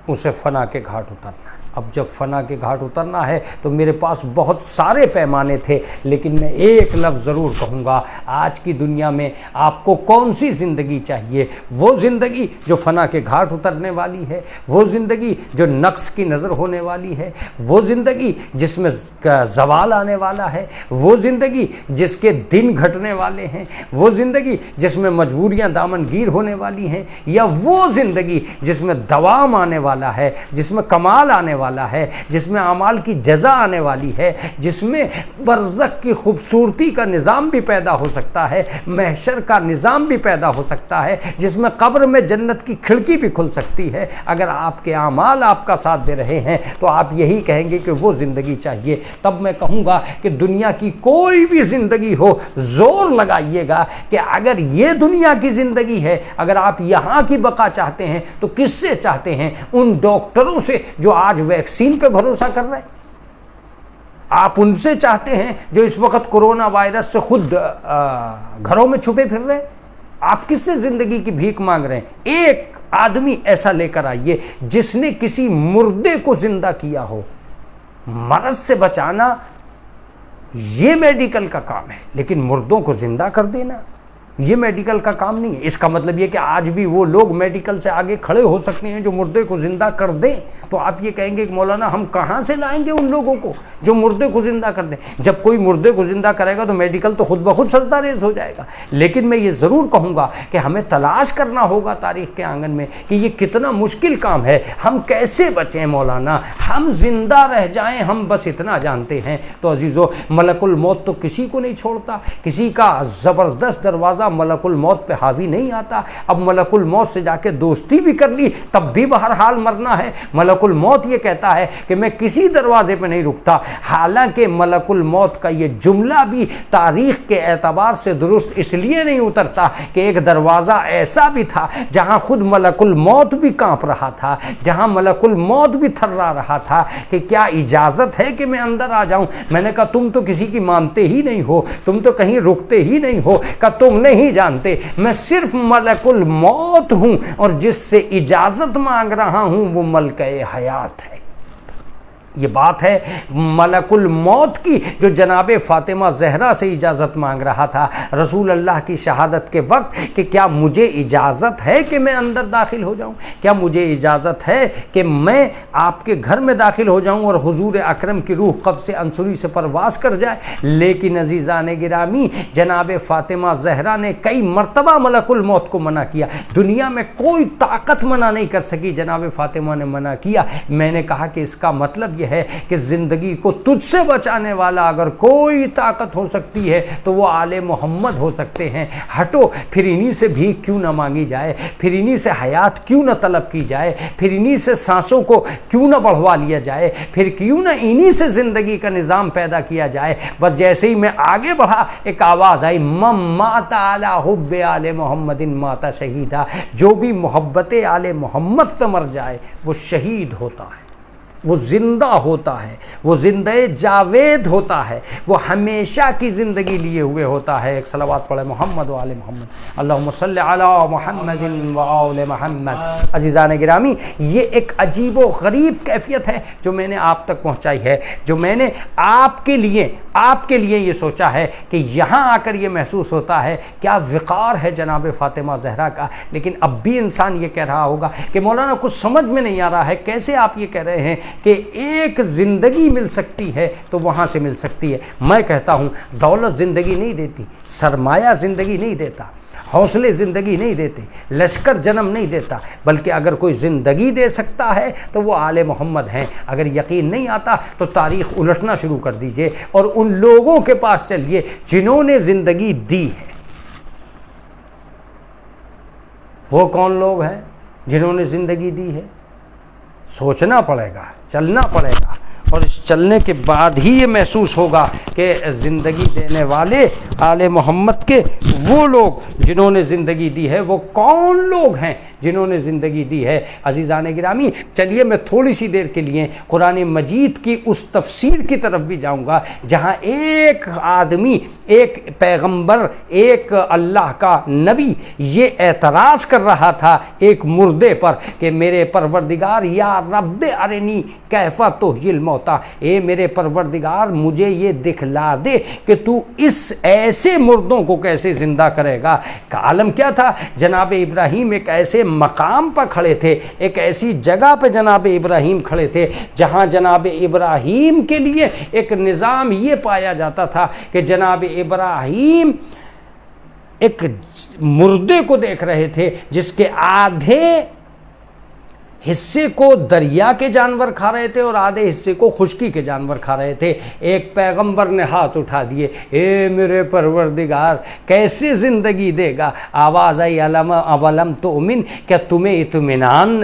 S1: اسے فنا کے گھاٹ اترنا ہے۔ اب جب فنا کے گھاٹ اترنا ہے تو میرے پاس بہت سارے پیمانے تھے لیکن میں ایک لفظ ضرور کہوں گا، آج کی دنیا میں آپ کو کون سی زندگی چاہیے؟ وہ زندگی جو فنا کے گھاٹ اترنے والی ہے، وہ زندگی جو نقص کی نظر ہونے والی ہے، وہ زندگی جس میں زوال آنے والا ہے، وہ زندگی جس کے دن گھٹنے والے ہیں، وہ زندگی جس میں مجبوریاں دامن گیر ہونے والی ہیں، یا وہ زندگی جس میں دوام آنے والا ہے، جس میں کمال آنے والا ہے، جس میں اعمال کی جزا آنے والی ہے، جس میں برزخ کی خوبصورتی کا نظام بھی پیدا ہو سکتا ہے، محشر کا نظام بھی پیدا ہو سکتا ہے، جس میں قبر میں جنت کی کھڑکی بھی کھل سکتی ہے۔ اگر آپ کے اعمال آپ کا ساتھ دے رہے ہیں تو آپ یہی کہیں گے کہ وہ زندگی چاہیے۔ تب میں کہوں گا کہ دنیا کی کوئی بھی زندگی ہو زور لگائیے گا کہ اگر یہ دنیا کی زندگی ہے، اگر آپ یہاں کی بقا چاہتے ہیں تو کس سے چاہتے ہیں؟ ان ڈاکٹروں سے جو آج ویکسین پہ بھروسہ کر رہے ہیں؟ آپ ان سے چاہتے ہیں جو اس وقت کرونا وائرس سے خود گھروں میں چھپے پھر رہے ہیں؟ آپ کس سے زندگی کی بھیک مانگ رہے ہیں؟ ایک آدمی ایسا لے کر آئیے جس نے کسی مردے کو زندہ کیا ہو۔ مرض سے بچانا یہ میڈیکل کا کام ہے لیکن مردوں کو زندہ کر دینا یہ میڈیکل کا کام نہیں ہے۔ اس کا مطلب یہ کہ آج بھی وہ لوگ میڈیکل سے آگے کھڑے ہو سکتے ہیں جو مردے کو زندہ کر دیں، تو آپ یہ کہیں گے کہ مولانا ہم کہاں سے لائیں گے ان لوگوں کو جو مردے کو زندہ کر دیں؟ جب کوئی مردے کو زندہ کرے گا تو میڈیکل تو خود بخود سجدہ ریز ہو جائے گا۔ لیکن میں یہ ضرور کہوں گا کہ ہمیں تلاش کرنا ہوگا تاریخ کے آنگن میں کہ یہ کتنا مشکل کام ہے، ہم کیسے بچیں مولانا، ہم زندہ رہ جائیں، ہم بس اتنا جانتے ہیں۔ تو عزیزو، ملک الموت تو کسی کو نہیں چھوڑتا، کسی کا زبردست دروازہ ملک الموت پہ حاوی نہیں آتا۔ اب ملک الموت سے جا کے دوستی بھی کر لی تب بھی بہرحال مرنا ہے۔ ملک الموت یہ کہتا ہے کہ میں کسی دروازے پہ نہیں رکتا، حالانکہ ملک الموت کا یہ جملہ بھی تاریخ کے اعتبار سے درست اس لیے نہیں اترتا کہ ایک دروازہ ایسا بھی تھا جہاں خود ملک الموت بھی کانپ رہا تھا، جہاں ملک الموت بھی تھرا رہا تھا کہ کیا اجازت ہے کہ میں اندر آ جاؤں؟ میں نے کہا تم تو کسی کی مانتے ہی نہیں ہو، تم تو کہیں رکتے ہی نہیں ہو، کہ تم نہیں جانتے میں صرف ملک الموت ہوں اور جس سے اجازت مانگ رہا ہوں وہ ملکہ حیات ہے۔ یہ بات ہے ملک الموت کی جو جناب فاطمہ زہرا سے اجازت مانگ رہا تھا رسول اللہ کی شہادت کے وقت کہ کیا مجھے اجازت ہے کہ میں اندر داخل ہو جاؤں، کیا مجھے اجازت ہے کہ میں آپ کے گھر میں داخل ہو جاؤں اور حضور اکرم کی روح قبض انصری سے پرواز کر جائے؟ لیکن عزیزان گرامی، جناب فاطمہ زہرا نے کئی مرتبہ ملک الموت کو منع کیا، دنیا میں کوئی طاقت منع نہیں کر سکی، جناب فاطمہ نے منع کیا۔ میں نے کہا کہ اس کا مطلب یہ ہے کہ زندگی کو تجھ سے بچانے والا اگر کوئی طاقت ہو سکتی ہے تو وہ آل محمد ہو سکتے ہیں۔ ہٹو، پھر انہی سے بھی کیوں نہ مانگی جائے، پھر انہی سے حیات کیوں نہ طلب کی جائے، پھر انہی سے سانسوں کو کیوں نہ بڑھوا لیا جائے، پھر کیوں نہ انہی سے زندگی کا نظام پیدا کیا جائے۔ بس جیسے ہی میں آگے بڑھا ایک آواز آئی، من مات علی حب آل محمد مات شہیدا، جو بھی محبت آل محمد پہ مر جائے وہ شہید ہوتا ہے، وہ زندہ ہوتا ہے، وہ زندہ جاوید ہوتا ہے، وہ ہمیشہ کی زندگی لیے ہوئے ہوتا ہے۔ ایک صلوات پڑھے محمد و آل محمد، اللہم صلی علی محمد و آل محمد۔ عزیزان گرامی، یہ ایک عجیب و غریب کیفیت ہے جو میں نے آپ تک پہنچائی ہے، جو میں نے آپ کے لیے یہ سوچا ہے کہ یہاں آ کر یہ محسوس ہوتا ہے کیا وقار ہے جناب فاطمہ زہرا کا۔ لیکن اب بھی انسان یہ کہہ رہا ہوگا کہ مولانا کچھ سمجھ میں نہیں آ رہا ہے، کیسے آپ یہ کہہ رہے ہیں کہ ایک زندگی مل سکتی ہے تو وہاں سے مل سکتی ہے؟ میں کہتا ہوں دولت زندگی نہیں دیتی، سرمایہ زندگی نہیں دیتا، حوصلے زندگی نہیں دیتے، لشکر جنم نہیں دیتا، بلکہ اگر کوئی زندگی دے سکتا ہے تو وہ آل محمد ہیں۔ اگر یقین نہیں آتا تو تاریخ الٹنا شروع کر دیجئے اور ان لوگوں کے پاس چلیے جنہوں نے زندگی دی ہے۔ وہ کون لوگ ہیں جنہوں نے زندگی دی ہے؟ سوچنا پڑے گا، چلنا پڑے گا، اور اس چلنے کے بعد ہی یہ محسوس ہوگا کہ زندگی دینے والے آل محمد کے وہ لوگ جنہوں نے زندگی دی ہے وہ کون لوگ ہیں جنہوں نے زندگی دی ہے۔ عزیزان گرامی، چلیے میں تھوڑی سی دیر کے لیے قرآن مجید کی اس تفسیر کی طرف بھی جاؤں گا جہاں ایک آدمی، ایک پیغمبر، ایک اللہ کا نبی یہ اعتراض کر رہا تھا ایک مردے پر کہ میرے پروردگار یا رب ارنی کیف تحیی الموتی، اے میرے پروردگار مجھے یہ دکھلا دے کہ تو اس ایسے مردوں کو کیسے زندہ کرے گا۔ کا عالم کیا تھا؟ جناب ابراہیم ایک ایسے مقام پر کھڑے تھے، ایک ایسی جگہ پہ جناب ابراہیم کھڑے تھے جہاں جناب ابراہیم کے لیے ایک نظام یہ پایا جاتا تھا کہ جناب ابراہیم ایک مردے کو دیکھ رہے تھے جس کے آدھے حصے کو دریا کے جانور کھا رہے تھے اور آدھے حصے کو خشکی کے جانور کھا رہے تھے۔ ایک پیغمبر نے ہاتھ اٹھا دیے، اے میرے پروردگار کیسے زندگی دے گا؟ آواز آئی اولم تؤمن، کیا تمہیں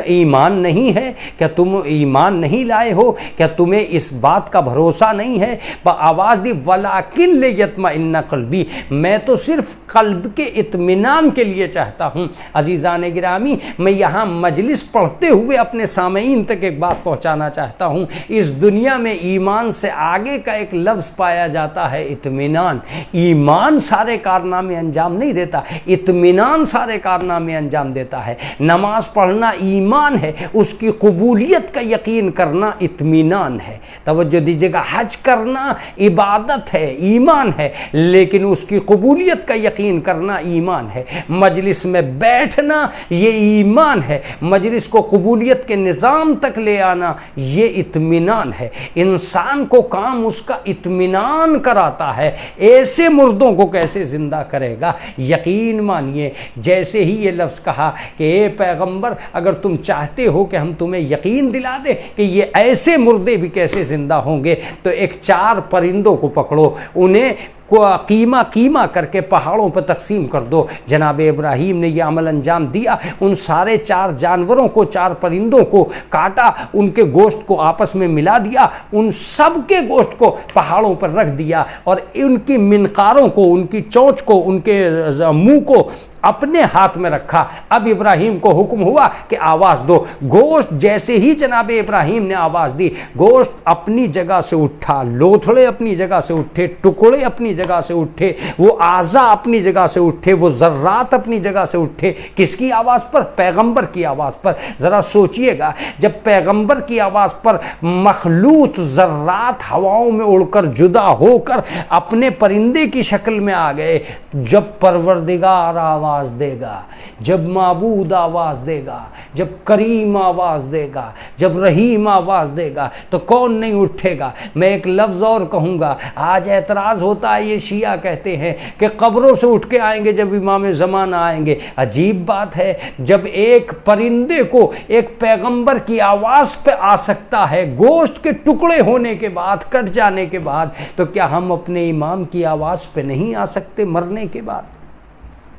S1: ایمان نہیں ہے؟ کیا تم ایمان نہیں لائے ہو؟ کیا تمہیں اس بات کا بھروسہ نہیں ہے؟ آواز دی ولیکن لیطمئن قلبی، میں تو صرف قلب کے اطمینان کے لیے چاہتا ہوں۔ عزیزان گرامی، میں یہاں مجلس پڑھتے ہوئے ہوئے اپنے سامعین تک ایک بات پہنچانا چاہتا ہوں، اس دنیا میں ایمان سے آگے کا ایک لفظ پایا جاتا ہے اطمینان۔ ایمان سارے کارنامے انجام نہیں دیتا، اطمینان سارے کارنامے انجام دیتا ہے۔ نماز پڑھنا ایمان ہے، اس کی قبولیت کا یقین کرنا اطمینان ہے۔ توجہ دیجیے گا، حج کرنا عبادت ہے، ایمان ہے، لیکن اس کی قبولیت کا یقین کرنا ایمان ہے۔ مجلس میں بیٹھنا یہ ایمان ہے، مجلس کو قبولیت کے نظام تک لے آنا یہ اطمینان ہے۔ انسان کو کام اس کا اطمینان کراتا ہے، ایسے مردوں کو کیسے زندہ کرے گا؟ یقین مانیے، جیسے ہی یہ لفظ کہا کہ اے پیغمبر اگر تم چاہتے ہو کہ ہم تمہیں یقین دلا دیں کہ یہ ایسے مردے بھی کیسے زندہ ہوں گے، تو ایک 4 پرندوں کو پکڑو، انہیں قیمہ قیمہ کر کے پہاڑوں پر تقسیم کر دو۔ جناب ابراہیم نے یہ عمل انجام دیا، ان سارے 4 جانوروں کو، 4 پرندوں کو کاٹا، ان کے گوشت کو آپس میں ملا دیا، ان سب کے گوشت کو پہاڑوں پر رکھ دیا، اور ان کی منقاروں کو، ان کی چونچ کو، ان کے منہ کو اپنے ہاتھ میں رکھا۔ اب ابراہیم کو حکم ہوا کہ آواز دو۔ گوشت جیسے ہی جناب ابراہیم نے آواز دی، گوشت اپنی جگہ سے اٹھا، لوتھڑے اپنی جگہ سے اٹھے، ٹکڑے اپنی جگہ سے اٹھے، وہ اعضاء اپنی جگہ سے اٹھے، وہ ذرات اپنی جگہ سے اٹھے۔ کس کی آواز پر؟ پیغمبر کی آواز پر۔ ذرا سوچئے گا، جب پیغمبر کی آواز پر مخلوط ذرات ہواؤں میں اڑ کر جدا ہو کر اپنے پرندے کی شکل میں آ گئے، جب پروردگار آواز دے گا، جب معبود آواز دے گا، جب کریم آواز دے گا، جب رحیم آواز دے گا، تو کون نہیں اٹھے گا؟ میں ایک لفظ اور کہوں گا، آج اعتراض ہوتا ہے، یہ شیعہ کہتے ہیں کہ قبروں سے اٹھ کے آئیں گے جب امام زمانہ آئیں گے۔ عجیب بات ہے، جب ایک پرندے کو ایک پیغمبر کی آواز پہ آ سکتا ہے گوشت کے ٹکڑے ہونے کے بعد، کٹ جانے کے بعد، تو کیا ہم اپنے امام کی آواز پہ نہیں آ سکتے مرنے کے بعد؟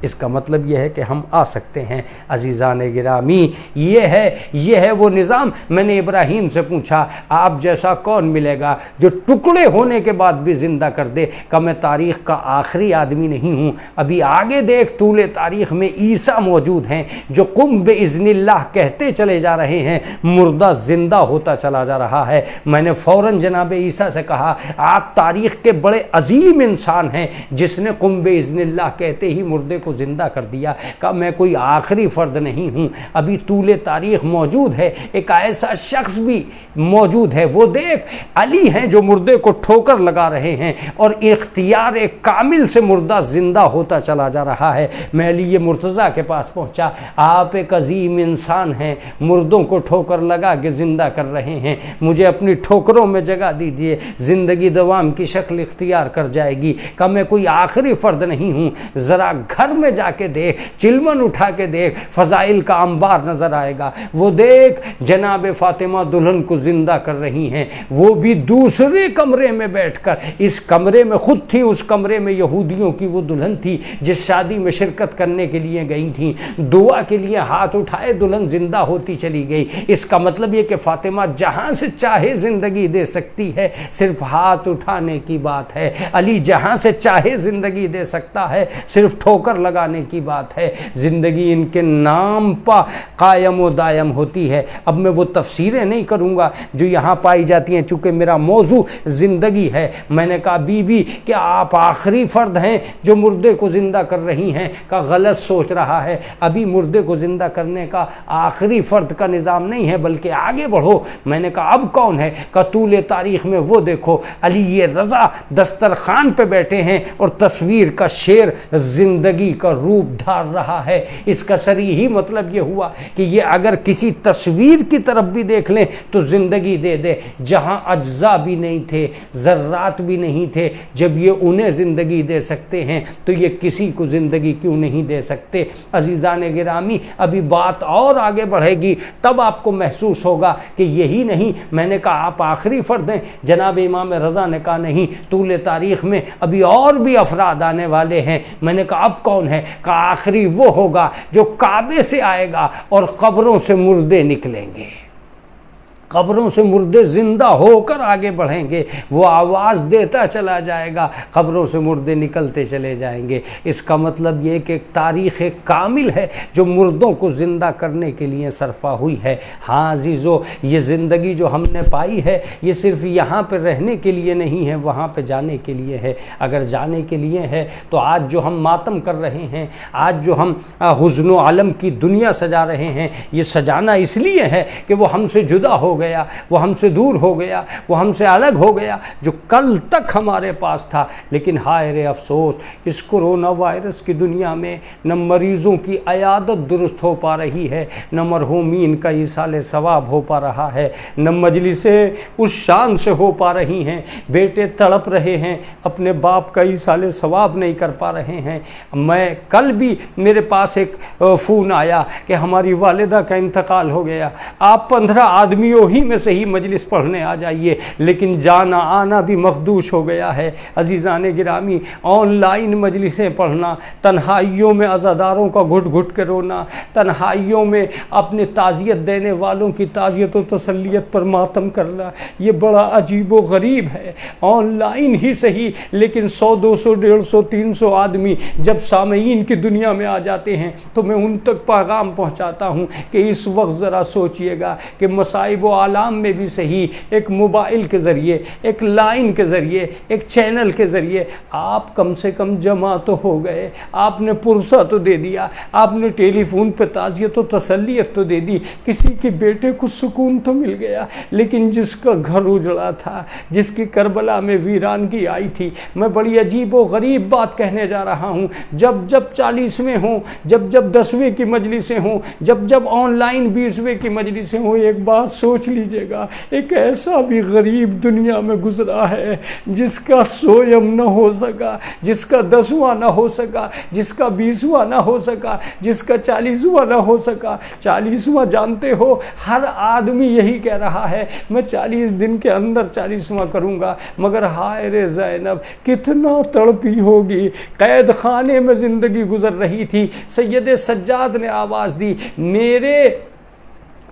S1: اس کا مطلب یہ ہے کہ ہم آ سکتے ہیں۔ عزیزان گرامی، یہ ہے وہ نظام۔ میں نے ابراہیم سے پوچھا آپ جیسا کون ملے گا جو ٹکڑے ہونے کے بعد بھی زندہ کر دے؟ کہ میں تاریخ کا آخری آدمی نہیں ہوں، ابھی آگے دیکھ، طول تاریخ میں عیسیٰ موجود ہیں جو قم باذن اللہ کہتے چلے جا رہے ہیں، مردہ زندہ ہوتا چلا جا رہا ہے۔ میں نے فوراً جناب عیسیٰ سے کہا آپ تاریخ کے بڑے عظیم انسان ہیں جس نے قم باذن اللہ کہتے ہی مردے کو زندہ کر دیا۔ کہ میں کوئی آخری فرد نہیں ہوں، ابھی طول تاریخ موجود ہے، ایک ایسا شخص بھی موجود ہے، وہ دیکھ علی ہیں جو مردے کو ٹھوکر لگا رہے ہیں، اور اختیار ایک کامل سے مردہ زندہ ہوتا چلا جا رہا ہے۔ میں علی مرتضیٰ کے پاس پہنچا، آپ ایک عظیم انسان ہیں، مردوں کو ٹھوکر لگا کے زندہ کر رہے ہیں، مجھے اپنی ٹھوکروں میں جگہ دیجیے، زندگی دوام کی شکل اختیار کر جائے گی۔ کہ میں کوئی آخری فرد نہیں ہوں، ذرا گھر میں جا کے دیکھ، چلمن اٹھا کے دیکھ، فضائل کا انبار نظر آئے گا۔ وہ دیکھ جناب فاطمہ دلہن کو زندہ کر رہی ہیں، وہ بھی دوسرے کمرے میں بیٹھ کر، اس کمرے میں خود تھی، اس کمرے میں یہودیوں کی وہ دلہن تھی جس شادی میں شرکت کرنے کے لیے گئی تھیں، دعا کے لیے ہاتھ اٹھائے، دلہن زندہ ہوتی چلی گئی۔ اس کا مطلب یہ کہ فاطمہ جہاں سے چاہے زندگی دے سکتی ہے، صرف ہاتھ اٹھانے کی بات ہے۔ علی جہاں سے چاہے زندگی دے سکتا ہے، صرف ٹھوکر لگانے کی بات ہے۔ زندگی ان کے نام پر قائم و دائم ہوتی ہے۔ اب میں وہ تفسیریں نہیں کروں گا جو یہاں پائی جاتی ہیں، چونکہ میرا موضوع زندگی ہے۔ میں نے کہا بی بی کیا آپ آخری فرد ہیں جو مردے کو زندہ کر رہی ہیں؟ کا غلط سوچ رہا ہے، ابھی مردے کو زندہ کرنے کا آخری فرد کا نظام نہیں ہے، بلکہ آگے بڑھو۔ میں نے کہا اب کون ہے؟ کا طول تاریخ میں وہ دیکھو، علی رضا دسترخوان پہ بیٹھے ہیں اور تصویر کا شیر زندگی کا روپ دھار رہا ہے۔ اس کا صریحی مطلب یہ ہوا کہ یہ اگر کسی تصویر کی طرف بھی دیکھ لیں تو زندگی دے دے۔ جہاں اجزاء بھی نہیں تھے، ذرات بھی نہیں تھے، جب یہ انہیں زندگی دے سکتے ہیں تو یہ کسی کو زندگی کیوں نہیں دے سکتے؟ عزیزان گرامی، ابھی بات اور آگے بڑھے گی، تب آپ کو محسوس ہوگا کہ یہی نہیں۔ میں نے کہا آپ آخری فرد ہیں، جناب امام رضا نے کہا نہیں، طول تاریخ میں ابھی اور بھی افراد آنے والے ہیں۔ میں نے کہا اب کون ہے؟ کہ آخری وہ ہوگا جو کعبے سے آئے گا اور قبروں سے مردے نکلیں گے۔ قبروں سے مردے زندہ ہو کر آگے بڑھیں گے، وہ آواز دیتا چلا جائے گا، قبروں سے مردے نکلتے چلے جائیں گے۔ اس کا مطلب یہ کہ ایک تاریخ کامل ہے جو مردوں کو زندہ کرنے کے لیے صرفہ ہوئی ہے۔ ہاں عزیزو، یہ زندگی جو ہم نے پائی ہے یہ صرف یہاں پہ رہنے کے لیے نہیں ہے، وہاں پہ جانے کے لیے ہے۔ اگر جانے کے لیے ہے تو آج جو ہم ماتم کر رہے ہیں، آج جو ہم حزن و علم کی دنیا سجا رہے ہیں، یہ سجانا اس لیے ہے کہ وہ ہم سے جدا ہو گیا، وہ ہم سے دور ہو گیا، وہ ہم سے الگ ہو گیا، جو کل تک ہمارے پاس تھا۔ لیکن ہائے رے افسوس، اس کرونا وائرس کی دنیا میں نہ مریضوں کی عیادت درست ہو پا رہی ہے، نہ مرحومین کا ایصال ثواب ہو پا رہا ہے، نہ مجلسیں اس شان سے ہو پا رہی ہیں۔ بیٹے تڑپ رہے ہیں، اپنے باپ کا ایصال ثواب نہیں کر پا رہے ہیں۔ میں کل بھی میرے پاس ایک فون آیا کہ ہماری والدہ کا انتقال ہو گیا، آپ 15 آدمیوں ہی میں سے ہی مجلس پڑھنے آ جائیے، لیکن جانا آنا بھی مخدوش ہو گیا ہے۔ عزیزان گرامی، آن لائن مجلسیں پڑھنا، تنہائیوں میں عزاداروں کا گھٹ گھٹ کے رونا، تنہائیوں میں اپنے تعزیت دینے والوں کی تعزیت و تسلیت پر ماتم کرنا، یہ بڑا عجیب و غریب ہے۔ آن لائن ہی صحیح، لیکن 100 200 150 300 آدمی جب سامعین کی دنیا میں آ جاتے ہیں تو میں ان تک پیغام پہنچاتا ہوں کہ اس وقت ذرا سوچئے گا کہ مصائب و آلام میں بھی صحیح ایک موبائل کے ذریعے، ایک لائن کے ذریعے، ایک چینل کے ذریعے آپ کم سے کم جمع تو ہو گئے، آپ نے پرسہ تو دے دیا، آپ نے ٹیلی فون پہ تعزیت و تسلیت تو دے دی، کسی کے بیٹے کو سکون تو مل گیا۔ لیکن جس کا گھر اجڑا تھا، جس کی کربلا میں ویرانگی آئی تھی، میں بڑی عجیب و غریب بات کہنے جا رہا ہوں، جب 40ویں ہوں، جب 10ویں کی مجلسیں ہوں، جب آن لائن 20ویں کی مجلسیں ہوں، ایک بات سوچ لیجئے گا، ایک ایسا بھی غریب دنیا میں گزرا ہے جس کا 100 نہ ہو سکا، جس کا 10واں نہ ہو سکا، جس کا 20واں نہ ہو سکا، جس کا 40واں نہ ہو سکا۔ 40واں جانتے ہو، ہر آدمی یہی کہہ رہا ہے میں 40 دن کے اندر 40واں کروں گا، مگر ہائے رے زینب کتنا تڑپی ہوگی، قید خانے میں زندگی گزر رہی تھی۔ سید سجاد نے آواز دی، میرے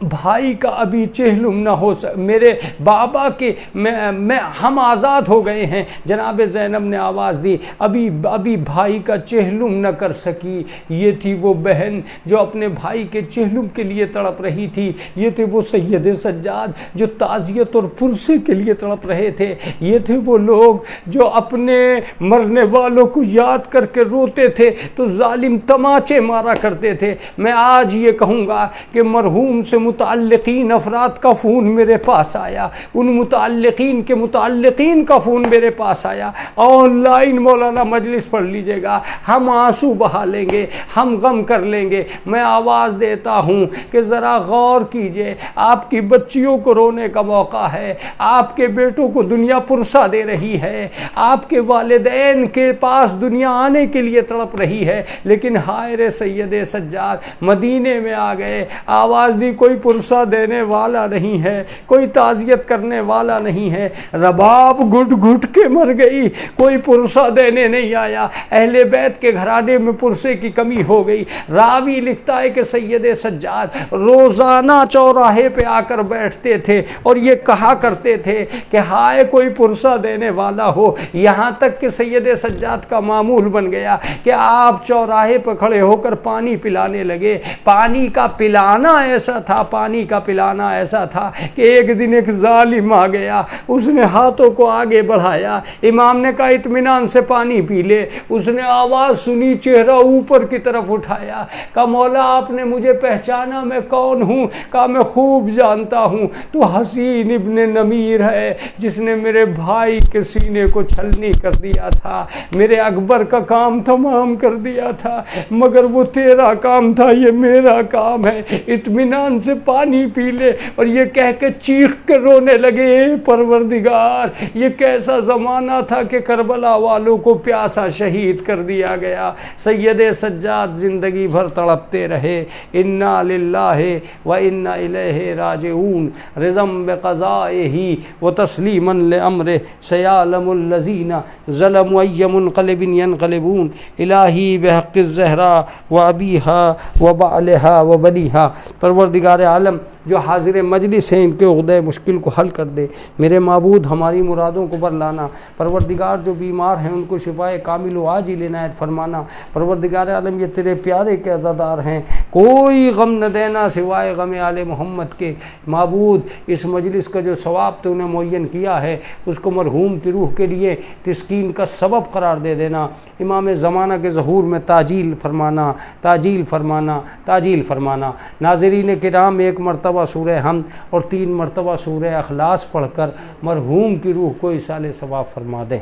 S1: بھائی کا ابھی چہلم نہ ہو میرے بابا کے میں ہم آزاد ہو گئے ہیں۔ جناب زینب نے آواز دی، ابھی بھائی کا چہلم نہ کر سکی۔ یہ تھی وہ بہن جو اپنے بھائی کے چہلم کے لیے تڑپ رہی تھی، یہ تھے وہ سید سجاد جو تعزیت اور پرسے کے لیے تڑپ رہے تھے، یہ تھے وہ لوگ جو اپنے مرنے والوں کو یاد کر کے روتے تھے تو ظالم تماچے مارا کرتے تھے۔ میں آج یہ کہوں گا کہ مرحوم سے متعلقین افراد کا فون میرے پاس آیا، ان متعلقین کے متعلقین کا فون میرے پاس آیا، آن لائن مولانا مجلس پڑھ لیجئے گا، ہم آنسو بہا لیں گے، ہم غم کر لیں گے۔ میں آواز دیتا ہوں کہ ذرا غور کیجئے، آپ کی بچیوں کو رونے کا موقع ہے، آپ کے بیٹوں کو دنیا پرسہ دے رہی ہے، آپ کے والدین کے پاس دنیا آنے کے لیے تڑپ رہی ہے، لیکن ہائے رے سید سجاد مدینے میں آ گئے، آواز دی، کوئی پرسہ دینے والا نہیں ہے، کوئی تعزیت کرنے والا نہیں ہے، رباب گھٹ گھٹ کے مر گئی، کوئی پرسہ دینے نہیں آیا، اہل بیت کے گھرانے میں پرسے کی کمی ہو گئی۔ راوی لکھتا ہے کہ سید سجاد روزانہ چوراہے پہ آ کر بیٹھتے تھے اور یہ کہا کرتے تھے کہ ہائے کوئی پرسہ دینے والا ہو، یہاں تک کہ سید سجاد کا معمول بن گیا کہ آپ چوراہے پہ کھڑے ہو کر پانی پلانے لگے۔ پانی کا پلانا ایسا تھا، پانی کا پلانا ایسا تھا کہ ایک دن ایک ظالم آ گیا، اس نے ہاتھوں کو آگے بڑھایا، امام نے کہا اطمینان سے پانی پی لے، اس نے آواز سنی، چہرہ اوپر کی طرف اٹھایا، کہا مولا آپ نے مجھے پہچانا میں کون ہوں؟ کہا میں خوب جانتا ہوں، تو حسین ابن نمیر ہے جس نے میرے بھائی کے سینے کو چھلنی کر دیا تھا، میرے اکبر کا کام تمام کر دیا تھا، مگر وہ تیرا کام تھا، یہ میرا کام ہے، اطمینان سے پانی پی لے۔ اور یہ کہہ کے چیخ کے رونے لگے، اے پروردگار یہ کیسا زمانہ تھا کہ کربلا والوں کو پیاسا شہید کر دیا گیا۔ سید سجاد زندگی بھر تڑپتے رہے، انا للہ و انا الیہ راجعون، رضم بقضائہ و تسلیما لامرہ، سیعلم الذین ظلموا ای منقلب ینقلبون، الہی بحق الزہرا و ابیہا و بعلہا و بنیہا۔ پروردگار عالم جو حاضر مجلس ہیں ان کے عقدۂ مشکل کو حل کر دے۔ میرے معبود ہماری مرادوں کو برلانا، پروردگار جو بیمار ہیں ان کو شفائے کامل و عاجل عنایت فرمانا۔ پروردگار عالم یہ تیرے پیارے کے عزادار ہیں، کوئی غم نہ دینا سوائے غم آل محمد کے۔ معبود اس مجلس کا جو ثواب تو نے معین کیا ہے اس کو مرحوم کی روح کے لیے تسکین کا سبب قرار دے دینا۔ امام زمانہ کے ظہور میں تاجیل فرمانا، تاجیل فرمانا، تاجیل فرمانا۔ ناظرین کرام، ایک مرتبہ سورہ حمد اور 3 مرتبہ سورہ اخلاص پڑھ کر مرحوم کی روح کو ایصال ثواب فرما دے۔